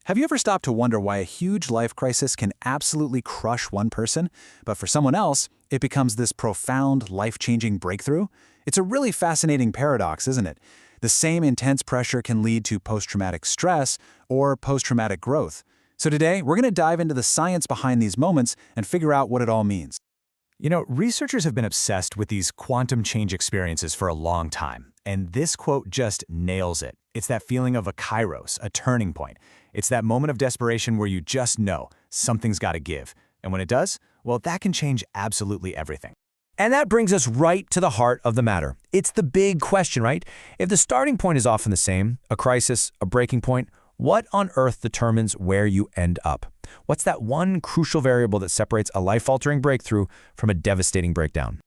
Have you ever stopped to wonder why a huge life crisis can absolutely crush one person, but for someone else, it becomes this profound, life-changing breakthrough? It's a really fascinating paradox, isn't it? The same intense pressure can lead to post-traumatic stress or post-traumatic growth. So today, we're going to dive into the science behind these moments and figure out what it all means. You know, researchers have been obsessed with these quantum change experiences for a long time, and this quote just nails it. It's that feeling of a kairos, a turning point. It's that moment of desperation where you just know something's got to give. And when it does, well, that can change absolutely everything. And that brings us right to the heart of the matter. It's the big question, right? If the starting point is often the same, a crisis, a breaking point, what on earth determines where you end up? What's that one crucial variable that separates a life-altering breakthrough from a devastating breakdown?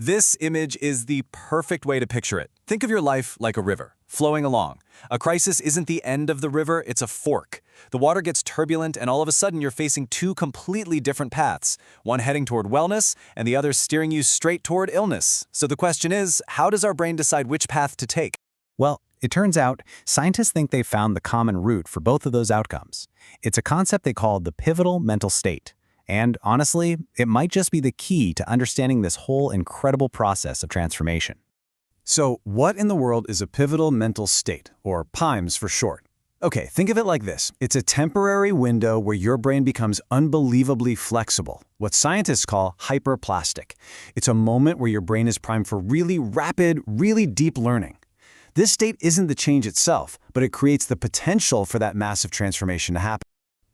This image is the perfect way to picture it. Think of your life like a river, flowing along. A crisis isn't the end of the river, it's a fork. The water gets turbulent and all of a sudden you're facing two completely different paths, one heading toward wellness and the other steering you straight toward illness. So the question is, how does our brain decide which path to take? Well, it turns out scientists think they found the common root for both of those outcomes. It's a concept they call the pivotal mental state. And honestly, it might just be the key to understanding this whole incredible process of transformation. So what in the world is a pivotal mental state, or PiMS for short? Okay, think of it like this. It's a temporary window where your brain becomes unbelievably flexible, what scientists call hyperplastic. It's a moment where your brain is primed for really rapid, really deep learning. This state isn't the change itself, but it creates the potential for that massive transformation to happen.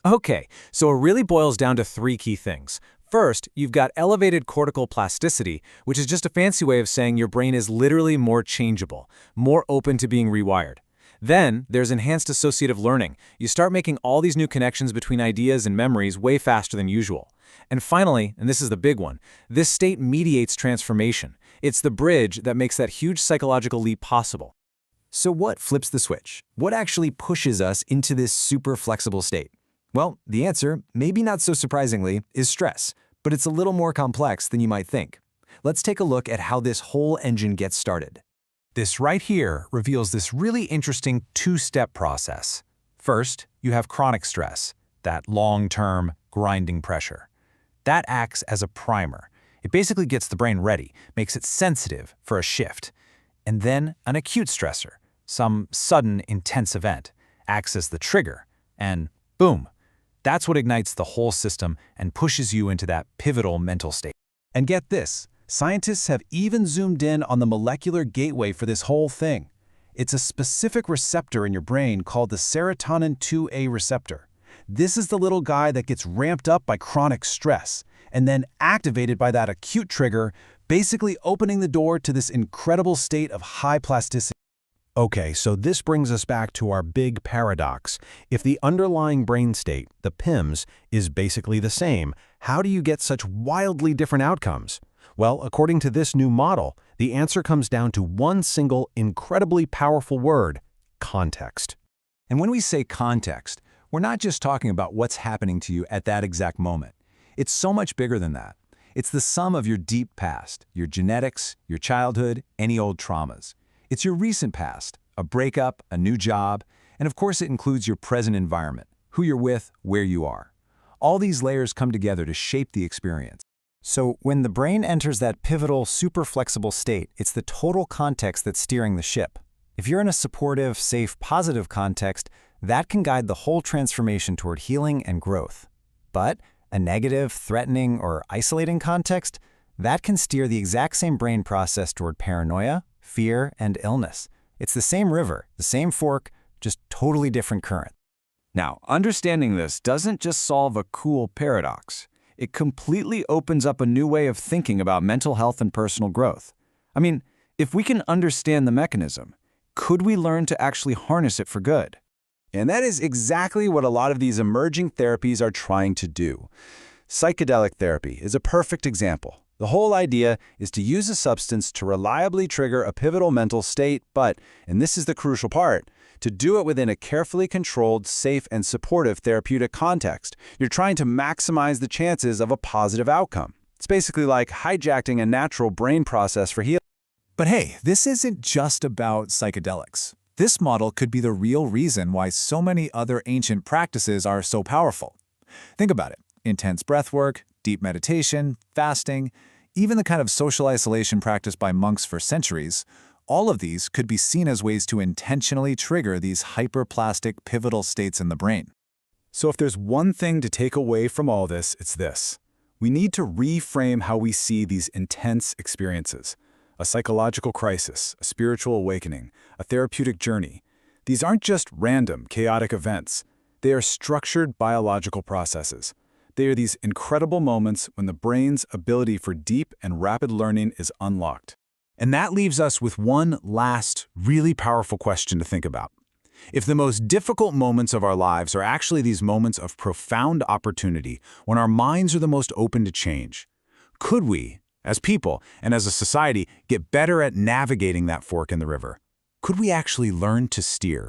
Okay, so it really boils down to three key things. First, you've got elevated cortical plasticity, which is just a fancy way of saying your brain is literally more changeable, more open to being rewired. Then, there's enhanced associative learning. You start making all these new connections between ideas and memories way faster than usual. And finally, and this is the big one, this state mediates transformation. It's the bridge that makes that huge psychological leap possible. So what flips the switch? What actually pushes us into this super flexible state? Well, the answer, maybe not so surprisingly, is stress, but it's a little more complex than you might think. Let's take a look at how this whole engine gets started. This right here reveals this really interesting two-step process. First, you have chronic stress, that long-term, grinding pressure. That acts as a primer. It basically gets the brain ready, makes it sensitive for a shift. And then an acute stressor, some sudden, intense event, acts as the trigger, and boom. That's what ignites the whole system and pushes you into that pivotal mental state. And get this, scientists have even zoomed in on the molecular gateway for this whole thing. It's a specific receptor in your brain called the Serotonin 2A receptor. This is the little guy that gets ramped up by chronic stress and then activated by that acute trigger, basically opening the door to this incredible state of high plasticity. Okay, so this brings us back to our big paradox. If the underlying brain state, the PiMS, is basically the same, how do you get such wildly different outcomes? Well, according to this new model, the answer comes down to one single, incredibly powerful word: context. And when we say context, we're not just talking about what's happening to you at that exact moment. It's so much bigger than that. It's the sum of your deep past, your genetics, your childhood, any old traumas. It's your recent past, a breakup, a new job, and of course it includes your present environment, who you're with, where you are. All these layers come together to shape the experience. So when the brain enters that pivotal, super flexible state, it's the total context that's steering the ship. If you're in a supportive, safe, positive context, that can guide the whole transformation toward healing and growth. But a negative, threatening, or isolating context, that can steer the exact same brain process toward paranoia, fear, and illness. It's the same river, the same fork, just totally different current. Now, understanding this doesn't just solve a cool paradox. It completely opens up a new way of thinking about mental health and personal growth. I mean, if we can understand the mechanism, could we learn to actually harness it for good? And that is exactly what a lot of these emerging therapies are trying to do. Psychedelic therapy is a perfect example. The whole idea is to use a substance to reliably trigger a pivotal mental state, but, and this is the crucial part, to do it within a carefully controlled, safe, and supportive therapeutic context. You're trying to maximize the chances of a positive outcome. It's basically like hijacking a natural brain process for healing. But hey, this isn't just about psychedelics. This model could be the real reason why so many other ancient practices are so powerful. Think about it. Intense breathwork, deep meditation, fasting, even the kind of social isolation practiced by monks for centuries, all of these could be seen as ways to intentionally trigger these hyperplastic pivotal states in the brain. So if there's one thing to take away from all this, it's this. We need to reframe how we see these intense experiences. A psychological crisis, a spiritual awakening, a therapeutic journey. These aren't just random, chaotic events. They are structured biological processes. They are these incredible moments when the brain's ability for deep and rapid learning is unlocked. And that leaves us with one last, really powerful question to think about. If the most difficult moments of our lives are actually these moments of profound opportunity, when our minds are the most open to change, could we, as people and as a society, get better at navigating that fork in the river? Could we actually learn to steer?